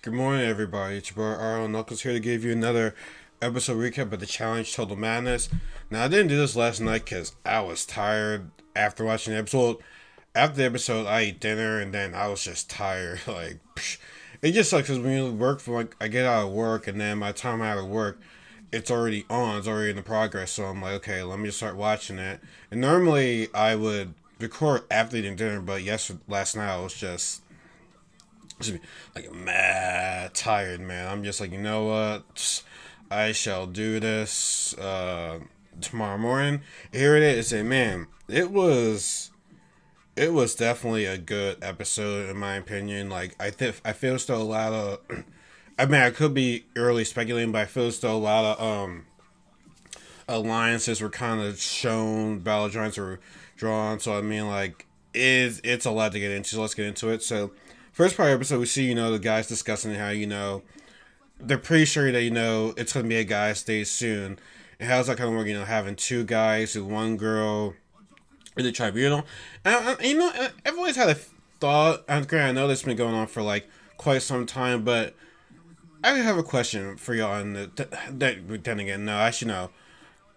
Good morning, everybody. It's your boy Arlo Knuckles here to give you another episode recap of the Challenge Total Madness. Now, I didn't do this last night because I was tired after watching the episode. After the episode, I ate dinner and then I was just tired. Like, psh. It just sucks because when you work from like, I get out of work and then by the time I'm out of work, it's already on, it's already in the progress. So I'm like, okay, let me just start watching it. And normally I would record after eating dinner, but last night I was just like mad tired, man. I'm just like, you know what? I shall do this tomorrow morning. Here it is, and man, it was definitely a good episode in my opinion. Like I feel still a lot of. I mean, I could be early speculating, but I feel still a lot of alliances were kind of shown, battle giants were drawn. So I mean, like, it's a lot to get into. So let's get into it. So, first part of the episode, we see the guys discussing how they're pretty sure that it's gonna be a guys' day soon. And how's that kind of work? Having two guys and one girl in the tribunal. And, I've always had a thought. And granted, I know this has been going on for like quite some time, but I have a question for y'all. And then again, no, actually no.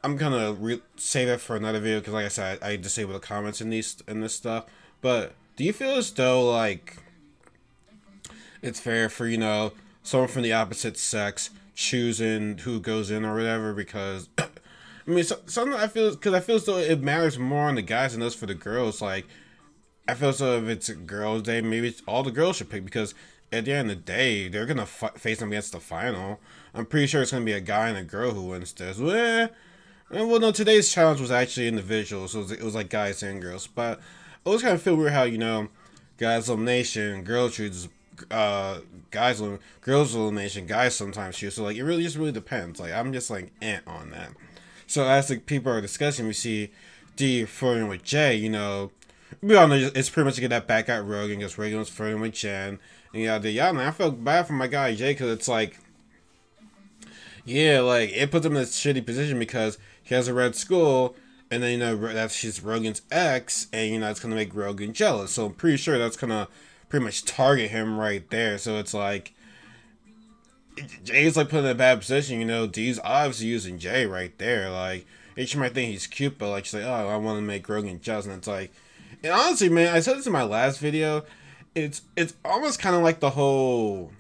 I'm gonna save it for another video because, like I said, I disable the comments in this stuff. But do you feel as though like it's fair for someone from the opposite sex choosing who goes in or whatever? Because I mean, sometimes I feel as though it matters more on the guys than it does for the girls. Like I feel as though if it's a girls' day, maybe all the girls should pick because at the end of the day, they're gonna face them against the final. I'm pretty sure it's gonna be a guy and a girl who wins this. Well, no, today's challenge was actually individual, so it was like guys and girls. But I always kind of feel weird how, guys elimination, girls choose, girls elimination, guys sometimes choose. So, like, it really just really depends. Like, I'm just, like, on that. So, as the people are discussing, we see D flirting with Jay, we all know it's pretty much to get that back at Rogan because Rogan was flirting with Jen. And and I felt bad for my guy Jay because it's like, yeah, like it puts him in a shitty position because he has a red skull, and then that's she's Rogan's ex, and it's gonna make Rogan jealous. So I'm pretty sure that's gonna pretty much target him right there. So it's like Jay's like put in a bad position. D's obviously using Jay right there. Like she might think he's cute, but like she's like, oh, I want to make Rogan jealous, and it's like, and honestly, man, I said this in my last video. It's almost kind of like the whole,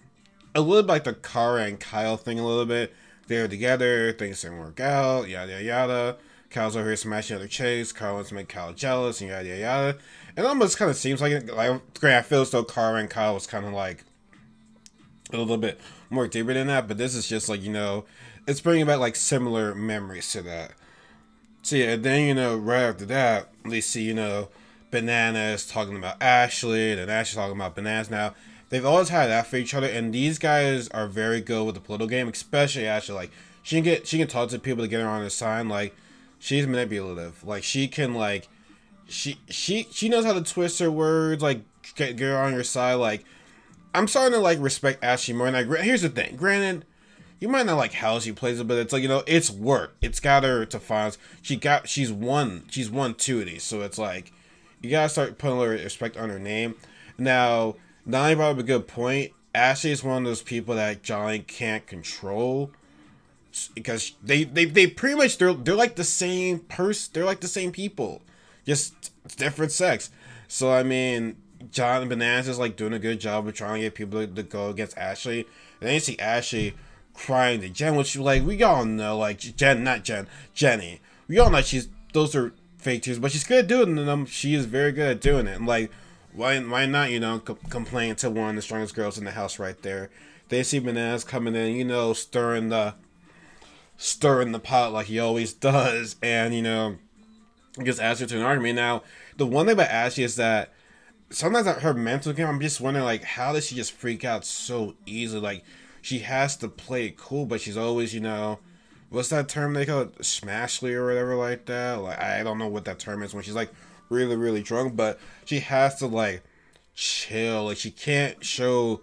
a little bit like the Kara and Kyle thing a little bit. They're together, things didn't work out, yada yada yada. Kyle's over here smashing other chicks. Kyle wants to make Kyle jealous, and yada yada yada. It almost kind of seems like it. Like, great, I feel as though Kara and Kyle was kind of like a little bit more deeper than that. But this is just like it's bringing back like similar memories to that. So yeah, then right after that, they see Bananas talking about Ashley, and Ashley talking about Bananas now. They've always had that for each other, and these guys are very good with the political game, especially Ashley. Like she can talk to people to get her on her side. Like she's manipulative. Like she can she knows how to twist her words. Like get her on your side. Like I'm starting to like respect Ashley more. And here's the thing. Granted, you might not like how she plays it, but it's like it's work. It's got her to finals. She's won two of these, so it's like you gotta start putting a little respect on her name. Now, Donnie brought up a good point. Ashley is one of those people that Johnny can't control because they pretty much they're like the same person. They're like the same people, just different sex. So I mean, John Bananas is like doing a good job of trying to get people to go against Ashley. And then you see Ashley crying to Jen, which like we all know, like Jenny. We all know those are fake tears, but she's good at doing them. She is very good at doing it. And like, why not complain to one of the strongest girls in the house right there? They see Bananas coming in, stirring the pot like he always does, and gets Ashley to an argument. Now, the one thing about Ashley is that sometimes her mental game, I'm just wondering like how does she just freak out so easily? Like she has to play it cool, but she's always what's that term they call it, smashly or whatever like that. Like I don't know what that term is when she's like really really drunk, but she has to like chill. Like she can't show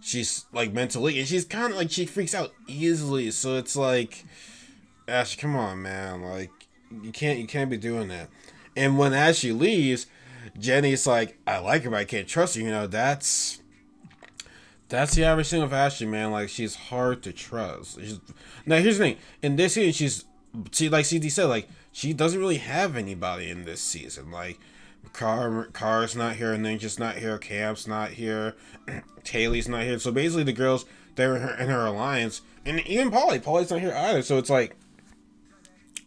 she's like mentally, and she's kind of like she freaks out easily. So it's like, Ashley, come on, man, like you can't be doing that. And when Ashley leaves, Jenny's like, I like her, but I can't trust her. That's the average thing with Ashley, man. Like, she's hard to trust. Now, here's the thing. In this season, like CD said, like, she doesn't really have anybody in this season. Like, Car's not here, Ninja's not here, Camp's not here, Haley's not here. So basically, the girls that are in her alliance, and even Polly's not here either. So it's like,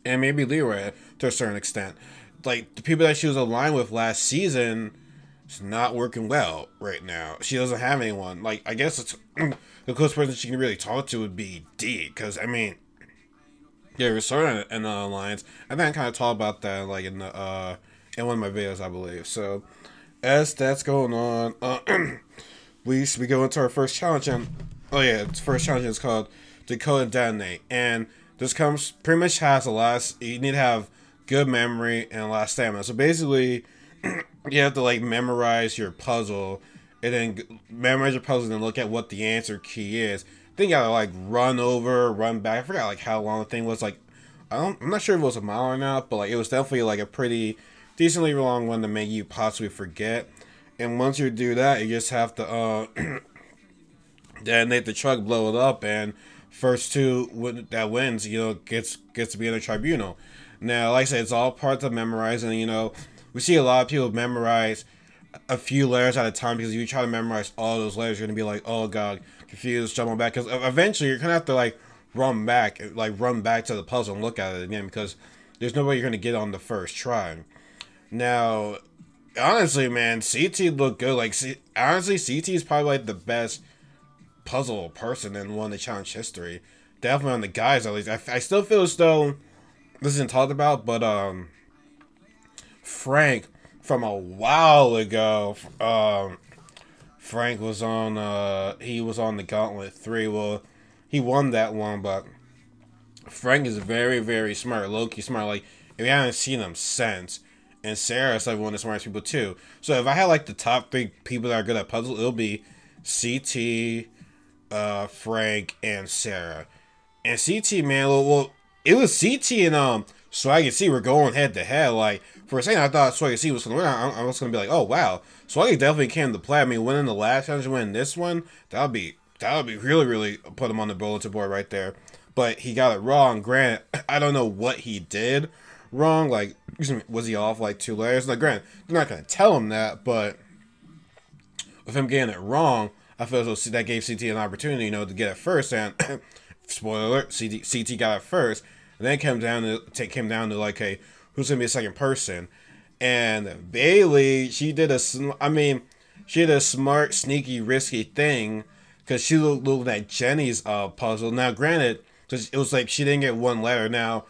and maybe Leroy to a certain extent. Like, the people that she was aligned with last season, it's not working well right now. She doesn't have anyone. Like, I guess it's the closest person she can really talk to would be D. Because, I mean, yeah, we're sort of in the alliance. I think I kind of talked about that, like, in one of my videos, I believe. So, as that's going on, we go into our first challenge. And, oh, yeah, the first challenge is called Decoded Danny. And this pretty much has you need to have good memory and a lot of stamina. So, basically, you have to, like, memorize your puzzle, and then memorize your puzzle and then look at what the answer key is. Then you gotta, like, run back. I forgot, like, how long the thing was. Like, I'm not sure if it was a mile or not, but, like, it was definitely, like, a pretty decently long one to make you possibly forget. And once you do that, you just have to, detonate the truck, blow it up, and first two that wins, gets to be in the tribunal. Now, like I said, it's all parts of memorizing, we see a lot of people memorize a few letters at a time, because if you try to memorize all those letters, you're going to be like, oh god, confused, jumping back, because eventually you're going to have to, like, run back to the puzzle and look at it again, because there's no way you're going to get on the first try. Now, honestly, man, CT looked good. Like, honestly, CT is probably, like, the best puzzle person in one of the challenge history. Definitely on the guys, at least. I still feel as though this isn't talked about, but, Frank from a while ago. Frank was on he was on the Gauntlet 3. Well, he won that one, but Frank is very, very smart, low-key smart. Like, if you haven't seen him since. And Sarah's like one of the smartest people too. So if I had like the top 3 people that are good at puzzles, it'll be CT, Frank, and Sarah. And CT, man, well, it was CT and Swaggy C were going head to head. Like, for a second, I thought Swaggy C was going to win. I was going to be like, oh wow, Swaggy definitely came to play. I mean, winning the last challenge, winning this one, that would be really, really put him on the bulletin board right there. But he got it wrong. Granted, I don't know what he did wrong. Like, was he off like 2 layers? Like, granted, they're not going to tell him that, but with him getting it wrong, I feel as though that gave CT an opportunity, to get it first. And spoiler alert, CT got it first. And then it came down to like, hey, who's gonna be a second person? And Bailey, she did a smart, sneaky, risky thing, because she looked at Jenny's puzzle. Now, granted, because it was like she didn't get one letter. Now,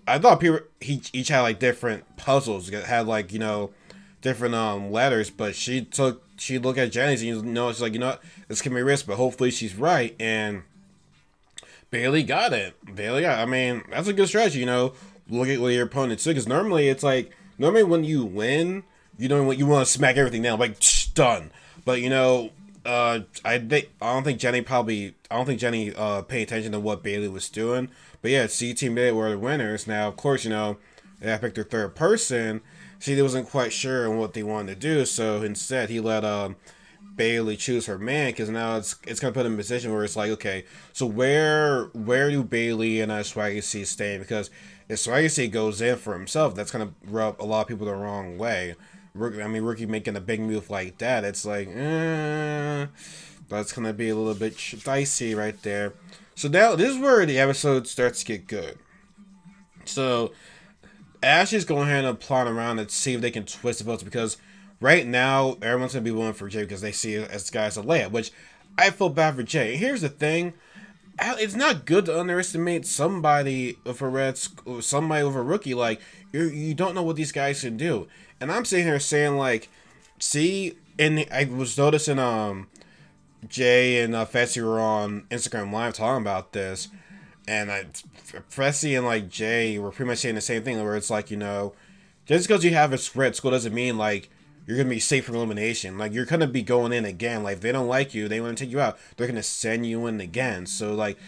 I thought people each had like different puzzles that had like different letters, but she looked at Jenny's and she's like, what, this can be risk, but hopefully she's right. And Bailey got it. I mean, that's a good strategy, look at what your opponent took, because normally it's like, when you win, you want to smack everything down, like, done. But I don't think Jenny paid attention to what Bailey was doing. But yeah, CT and Bailey were the winners. Now, of course, they picked their third person. He wasn't quite sure on what they wanted to do, so instead he let Bailey choose her man, because now it's gonna put him in a position where it's like, okay, so where do Bailey and Swaggy C stand? Because if Swaggy C goes in for himself, that's gonna rub a lot of people the wrong way. Rookie making a big move like that, it's like, that's gonna be a little bit dicey right there. So now this is where the episode starts to get good. So Ashley's going ahead and plotting around to see if they can twist the votes, because right now everyone's gonna be willing for Jay because they see it as guys a layup, which I feel bad for Jay. Here's the thing. It's not good to underestimate somebody with a rookie. Like, you don't know what these guys can do. And I'm sitting here saying, like, see, and I was noticing Jay and Fessy were on Instagram Live talking about this, and Fessy and like Jay were pretty much saying the same thing, where it's like, just because you have a spread school doesn't mean like you're gonna be safe from elimination. Like, you're gonna be going in again. Like, if they don't like you, they want to take you out, they're gonna send you in again. So like,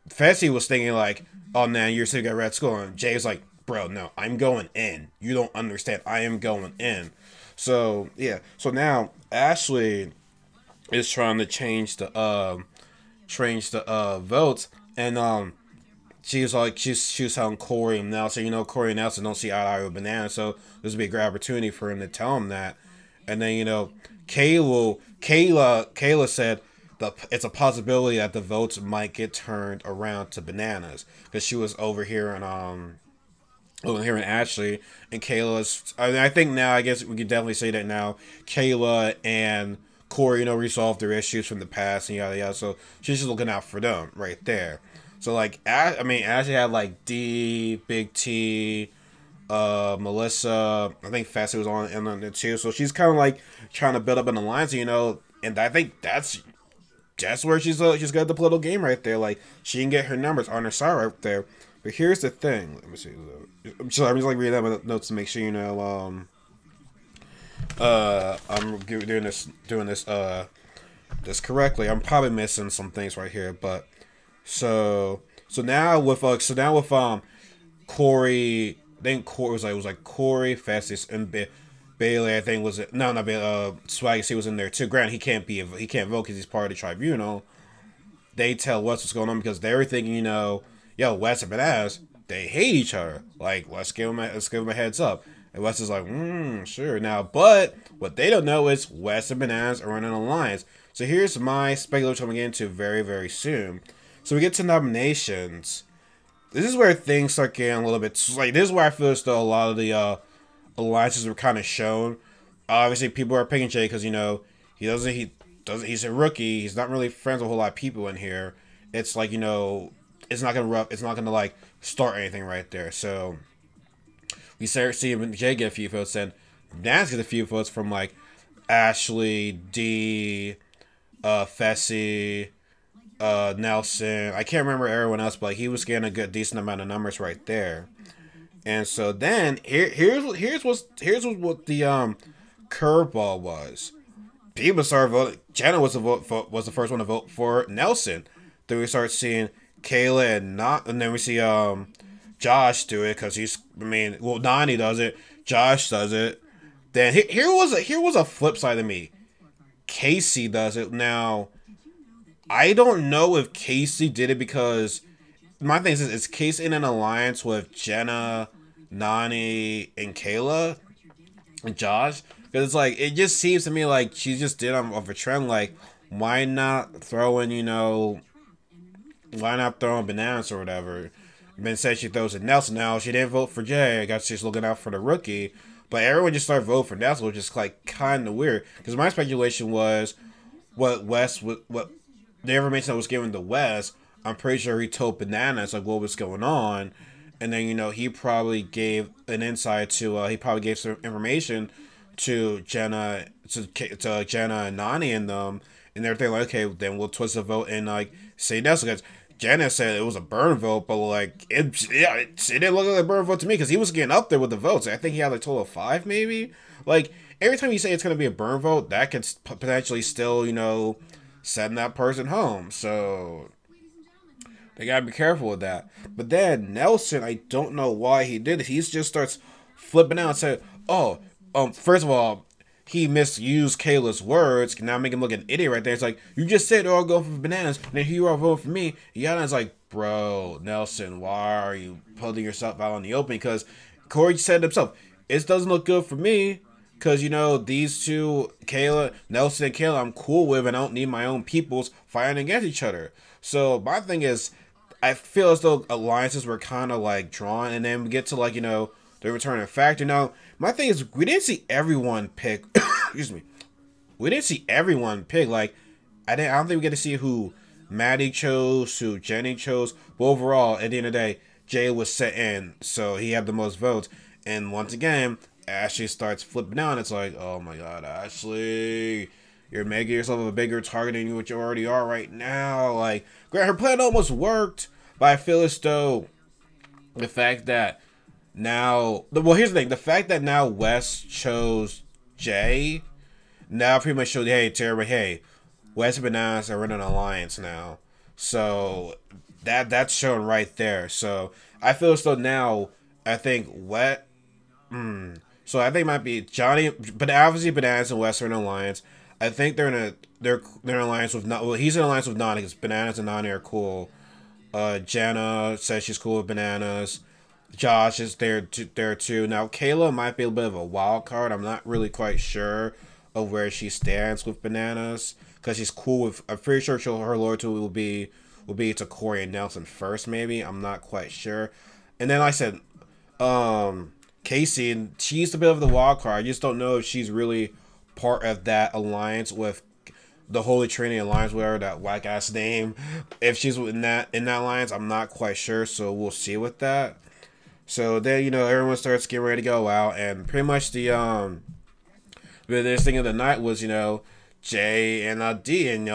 Fessy was thinking like, oh man, you're still got red school, and Jay's like, bro, no, I'm going in. You don't understand. I am going in. So yeah. So now Ashley is trying to change the votes, and she was like she was telling Corey and Nelson, Corey and Nelson don't see eye to eye with Banana, so this would be a great opportunity for him to tell him that. And then Kayla said it's a possibility that the votes might get turned around to Bananas, because she was overhearing Ashley and Kayla's. I think now, I guess we can definitely say that now Kayla and Corey, resolved their issues from the past and yada yada. So she's just looking out for them right there. So like, Ashley had like D, Big T, Melissa. I think Fessy was on it too. So she's kind of like trying to build up an alliance, and I think that's where she's got the political game right there. Like, she can get her numbers on her side right there. But here's the thing. Let me see. I'm just like reading that notes to make sure I'm doing this correctly. I'm probably missing some things right here, but so now with Corey. I think Corey was like Corey, Festus, and Bailey. I think was it? No, not Bailey. Swaggy C was in there too. Granted, he can't vote because he's part of the tribunal. They tell Wes what's going on because they're thinking, yo, Wes and Bananas, they hate each other. Like, let's give them a heads up. And Wes is like, sure. Now, but what they don't know is Wes and Bananas are in an alliance. So here's my speculation I'm going to get into very, very soon. So we get to nominations. This is where things start getting a little bit, like, this is where I feel as though a lot of the alliances were kind of shown. Obviously, people are picking Jay because, he's a rookie. He's not really friends with a whole lot of people in here. It's like, it's not gonna like start anything right there. So we start seeing Jay get a few votes, and Naz get a few votes from like Ashley, D, Fessy, Nelson. I can't remember everyone else, but like, he was getting a decent amount of numbers right there. And so then here's what the curveball was. People started voting. Jenna was the first one to vote for Nelson. Then we start seeing Kayla and then we see Josh do it because Donnie does it. Josh does it. Then here was a flip side to me. Casey does it. Now, I don't know if Casey did it because my thing is Casey in an alliance with Jenna, Nani, and Kayla and Josh? Because it's like, it just seems to me like she just did of a trend. Like, why not throw in, why not throw in Bananas or whatever? Ben said she throws in Nelson. Now, she didn't vote for Jay. I guess she's looking out for the rookie. But everyone just started voting for Nelson, which is like kind of weird. Because my speculation was what the information that was given to Wes, I'm pretty sure he told Bananas like what was going on. And then, he probably gave an insight to, he probably gave some information to Jenna, to Jenna and Nani and them. And they're thinking like, okay, then we'll twist the vote and like say Nelson. Because Jenna said it was a burn vote, but like it didn't look like a burn vote to me because he was getting up there with the votes. I think he had like a total of 5 maybe. Like every time you say it's gonna be a burn vote, that could potentially still send that person home. So they gotta be careful with that. But then Nelson, I don't know why he did it. He just starts flipping out and said, "Oh, first of all, he misused Kayla's words. Now make him look an idiot right there. It's like, you just said they're all going for Bananas, and then here you are voting for me." Yana's like, bro, Nelson, why are you putting yourself out in the open? Because Corey said himself, it doesn't look good for me. Because, these two, Nelson and Kayla, I'm cool with, and I don't need my own peoples fighting against each other. So my thing is, I feel as though alliances were kind of like drawn, and then we get to like, the returning factor. Now, my thing is, we didn't see everyone pick. Excuse me. We didn't see everyone pick. Like, I don't think we get to see who Maddie chose, who Jenny chose. But overall, at the end of the day, Jay was set in, so he had the most votes. And once again, Ashley starts flipping out. It's like, oh my God, Ashley, you're making yourself a bigger target than what you already are right now. Like, her plan almost worked, but I feel as though the fact that now, well, here's the thing. The fact that now Wes chose Jay, now pretty much showed, hey, to everybody, hey, Wes and Bananas are in an alliance now. So that's shown right there. So I feel as though now, I think so I think it might be Johnny, but obviously Bananas and Wes are in an alliance. I think they're in alliance with not. Well, he's in alliance with Nani because Bananas and Nani are cool. Jana says she's cool with Bananas. Josh is there too. Now Kayla might be a bit of a wild card. I'm not really quite sure of where she stands with Bananas because she's cool with. I'm pretty sure her loyalty will be to Corey and Nelson first. Maybe I'm not quite sure. And then I said, Casey, and she's a bit of the wild card. I just don't know if she's really part of that alliance with the Holy Trinity Alliance, whatever that whack ass name. If she's in that alliance, I'm not quite sure. So we'll see with that. So then everyone starts getting ready to go out, and pretty much the this thing of the night was Jay and D, and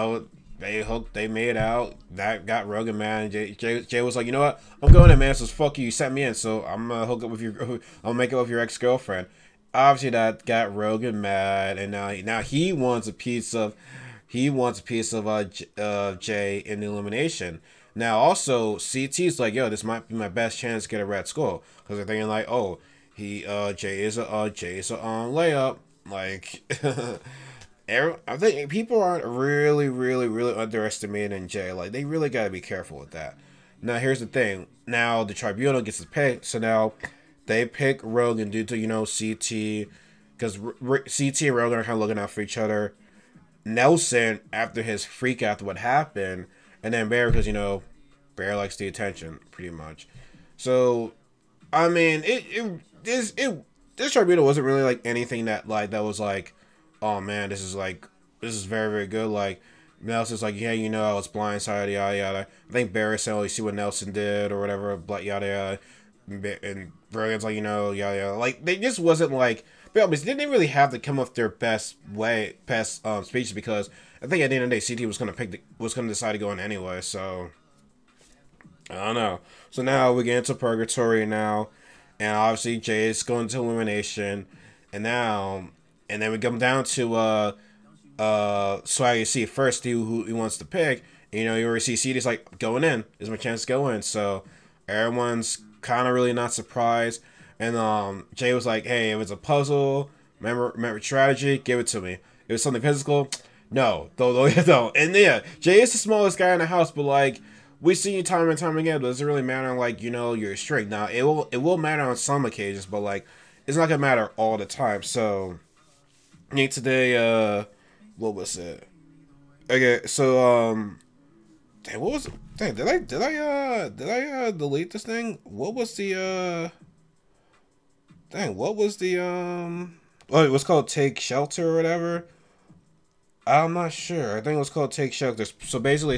they made out. That got Rogan mad. And Jay was like, you know what? I'm going in, man. So fuck you. You sent me in, so I'm gonna hook up with you. I'll make it with your ex-girlfriend. Obviously, that got Rogan mad, and now he wants a piece of Jay in the elimination. Now also CT's like, yo, this might be my best chance to get a red skull because they're thinking like, oh, Jay is a layup. Like, I think people aren't really underestimating Jay. Like, they really got to be careful with that. Now, here's the thing. Now, the tribunal gets to pick. So now, they pick Rogan due to, CT. Because CT and Rogan are kind of looking out for each other. Nelson, after his freak after what happened. And then Bear, because, Bear likes the attention, pretty much. So, I mean, this tribunal wasn't really, like, anything that was, like, oh man, this is very, very good. Like, Nelson's like, yeah, I was blindsided, yada yada. I think Barry said, oh, you see what Nelson did or whatever, but yada yada. And Rogan's like, yada yada. Like, they just wasn't like, but they didn't really have to come up with their best speeches because I think at the end of the day, CT was gonna decide to go in anyway. So I don't know. So now we get into purgatory now, and obviously Jay is going to elimination, and then we come down to so you see first who he wants to pick. And, you already see CD's like, going in. This is my chance to go in. So everyone's kind of really not surprised. And Jay was like, hey, it was a puzzle. Remember strategy? Give it to me. It was something physical? No. No. And yeah, Jay is the smallest guy in the house, but like, we see you time and time again, but it doesn't really matter like, your strength. Now, it will matter on some occasions, but like, it's not going to matter all the time. So today, what was it? Okay, so dang, what was it? Dang, did I delete this thing? What was the oh, it was called Take Shelter or whatever. I'm not sure. I think it was called Take Shelter. So basically,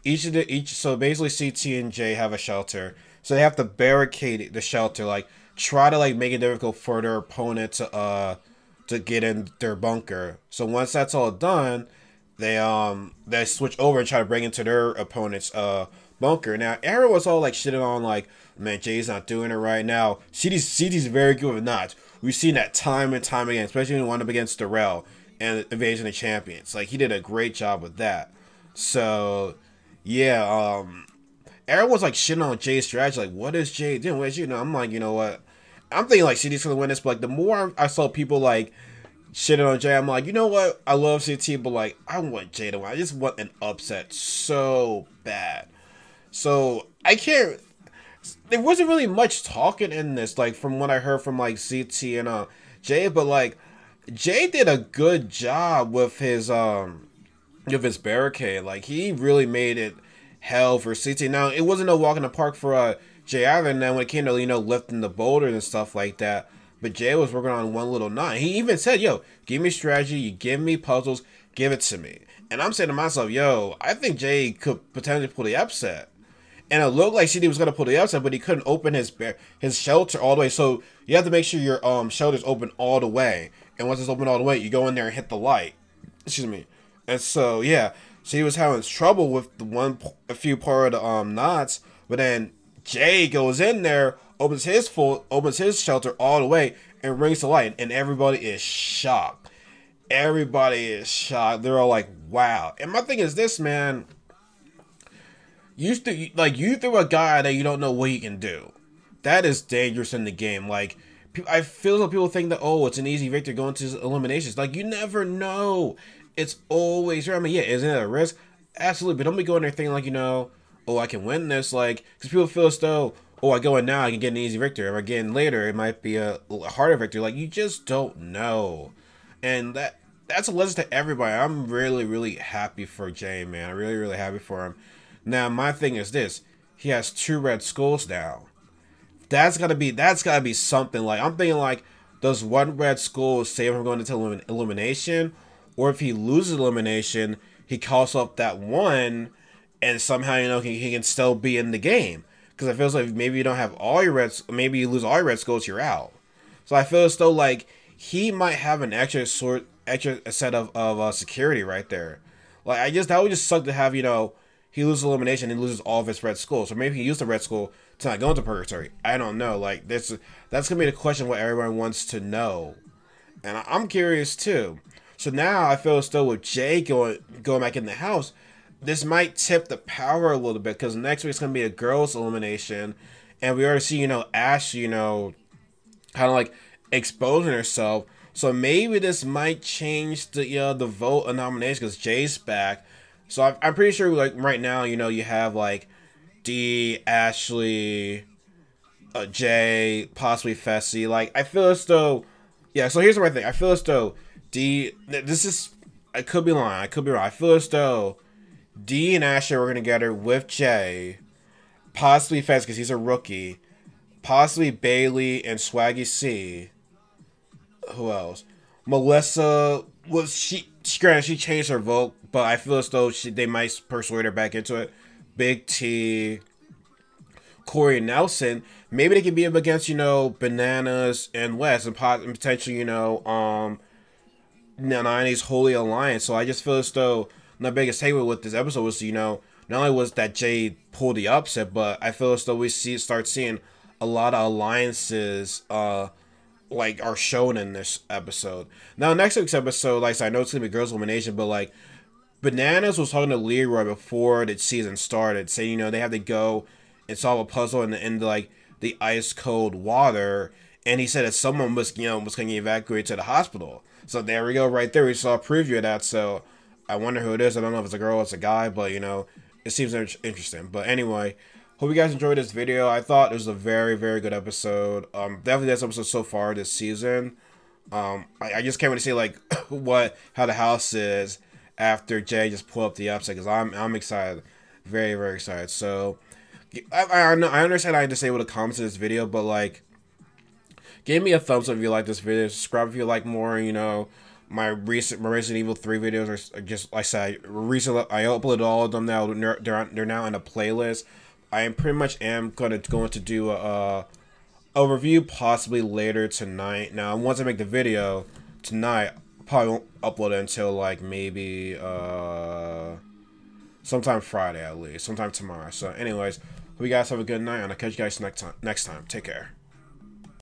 basically CT and J have a shelter. So they have to barricade the shelter, like try to like make it difficult for their opponent to get in their bunker. So once that's all done, they switch over and try to bring into their opponent's bunker. Now Arrow was all like shitting on like, man, Jay's not doing it right now. CD's very good with knots. We've seen that time and time again, especially when he went up against Darrell and Invasion of Champions. Like, he did a great job with that. So yeah, Arrow was like shitting on Jay's strategy, like, what is Jay doing? I'm like, you know what? I'm thinking like CD's gonna win this, but like the more I saw people like shitting on Jay, I'm like, you know what? I love CT, but like I want Jay to win. I just want an upset so bad. So I can't. There wasn't really much talking in this, like from what I heard from like CT and Jay, but like Jay did a good job with his barricade. Like, he really made it hell for CT. Now it wasn't no walk in the park for Jay either. And then when it came to lifting the boulders and stuff like that, but Jay was working on one little knot. He even said, yo, give me strategy, you give me puzzles, give it to me. And I'm saying to myself, yo, I think Jay could potentially pull the upset. And it looked like CD was going to pull the upset, but he couldn't open his shelter all the way. So you have to make sure your shelter's open all the way. And once it's open all the way, you go in there and hit the light. Excuse me. And so, yeah. So he was having trouble with a few part of the knots. But then Jay goes in there, opens his shelter all the way, and rings the light. And everybody is shocked. Everybody is shocked. They're all like, wow. And my thing is this, man. You throw a guy that you don't know what he can do. That is dangerous in the game. Like, I feel like people think that, oh, it's an easy victory going to eliminations. Like, you never know. it's always, I mean, yeah, isn't it a risk? Absolutely, but don't be going there thinking like, oh, I can win this, like, because people feel as though, oh, I go in now, I can get an easy victory. If I get in later, it might be a harder victory. Like, you just don't know, and that's a lesson to everybody. I'm really, really happy for Jay, man. I'm really, really happy for him. Now, my thing is this: he has 2 red skulls now. That's gotta be something. Like, I'm thinking like, does 1 red skull save him from going into elimination, or if he loses elimination, he calls up that 1, and somehow he can still be in the game. Because it feels like maybe you don't have all your reds, maybe you lose all your red skulls, you're out. So I feel as though like he might have an extra set of security right there. Like that would just suck to have he loses elimination and loses all of his red skulls. Or maybe he used the red skull to not go into purgatory. I don't know. Like that's gonna be the question what everyone wants to know, and I'm curious too. So now I feel as though with Jay going back in the house, this might tip the power a little bit because next week's gonna be a girls' elimination, and we already see Ash kind of like exposing herself. So maybe this might change the vote of nomination because Jay's back. So I'm pretty sure like right now you have like D, Ashley, Jay, possibly Fessy. Like I feel as though so here's the right thing. I feel as though D. This is I could be lying. I could be wrong. I feel as though D and Ashley are working together with Jay, possibly Fessy because he's a rookie, possibly Bailey and Swaggy C. Who else? Melissa granted she changed her vote, but I feel as though they might persuade her back into it. Big T, Corey and Nelson, maybe they can be up against Bananas and West and potentially 90s Holy Alliance. So I just feel as though my biggest takeaway with this episode was not only was that Jay pulled the upset, but I feel as though we start seeing a lot of alliances like are shown in this episode. Now next week's episode, like I said, I know it's gonna be girls' elimination, but like Bananas was talking to Leroy before the season started, saying they have to go and solve a puzzle in like the ice cold water, and he said that someone was going to get evacuated to the hospital. So there we go, right there. We saw a preview of that. So I wonder who it is. I don't know if it's a girl or it's a guy, but it seems interesting. But anyway, hope you guys enjoyed this video. I thought it was a very, very good episode. Definitely this episode so far this season. I just can't wait to see like how the house is after Jay just pulled up the upset, because I'm excited, very, very excited. So I understand I disable the comments in this video, but like, give me a thumbs up if you like this video. Subscribe if you like more. My Resident Evil 3 videos are just like I said. Recently, I uploaded all of them now. They're now in a playlist. I pretty much am going to do a review possibly later tonight. Now, once I make the video tonight, I probably won't upload it until like maybe sometime Friday at least, sometime tomorrow. So anyways, hope you guys have a good night, and I'll catch you guys next time. Take care.